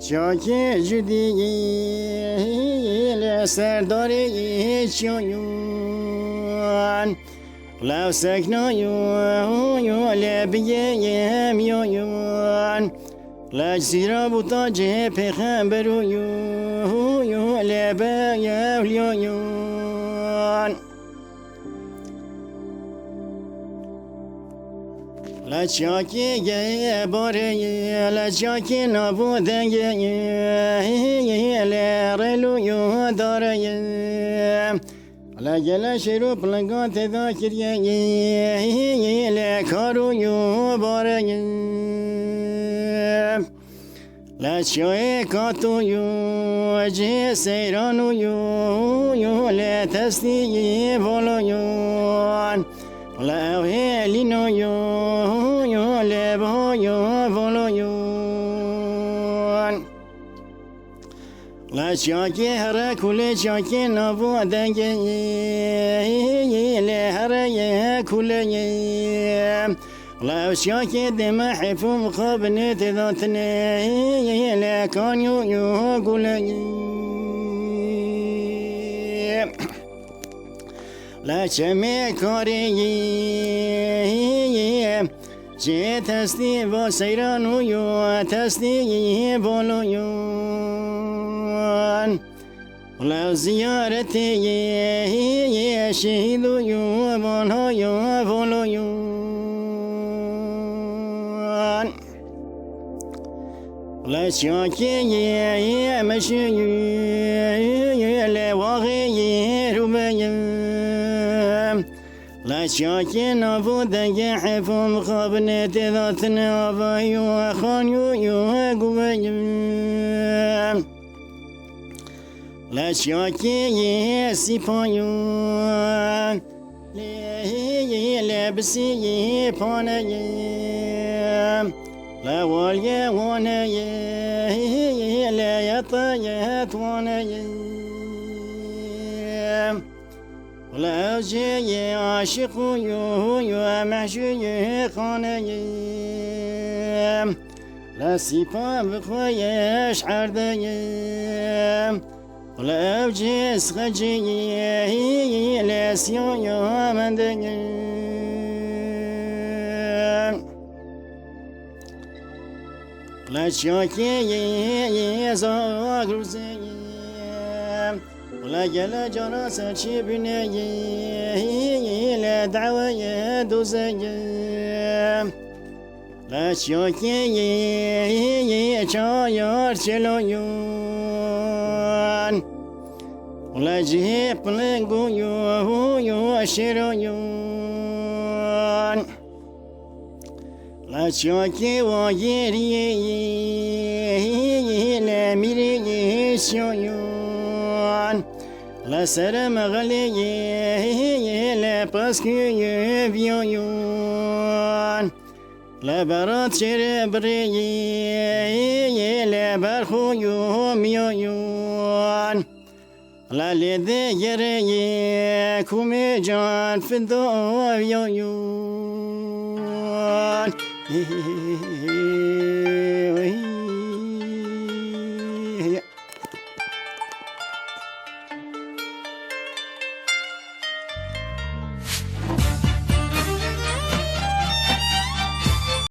چاکی جدی سرداری چیون لو سکنایون لبیم یون لجزیرا بوتا جه پیغمبرویون لبیم لیون لچاکی گه باره لچاکی نبوده لرلو داره لگل شروع پلنگان تذاکریه لکارو باره لچای کاتو جه سیرانو لتستی بالایون La helino yo levo yo volo yo La chaki hara kule chaki navu adenge le hara ye kule ye La chaki dema hifum khabne tidatne le kan yo kule ye La chame kariye je tasti va sayranu yo tasti bolo yo La ziyarete ye shahidu yo bolo yo bolo yo La chaki ye mashi ye le waghi ye rubaye لا شاكي نبوده يحفم خبنة ذاتنا بايو خان يو قوي لا شاكي يسيبايو لبسي باني لا والي واني لا يطيت واني لا جي عاشق يو محشي خاني لا سيبا بخويش عردي لا جيس خجي لا سيو يو مندي لا شاكي زاغرزي ولا جل جرس شبني لا دعوة دوزي لا شوكي شاير شلويون ولا جيب لنقو يو شرويون لا شوكي ويري لا ميري شويون La sera maghaliye la pasque vion la barat chere briye la barxu mion la lede yere kume jan fido vion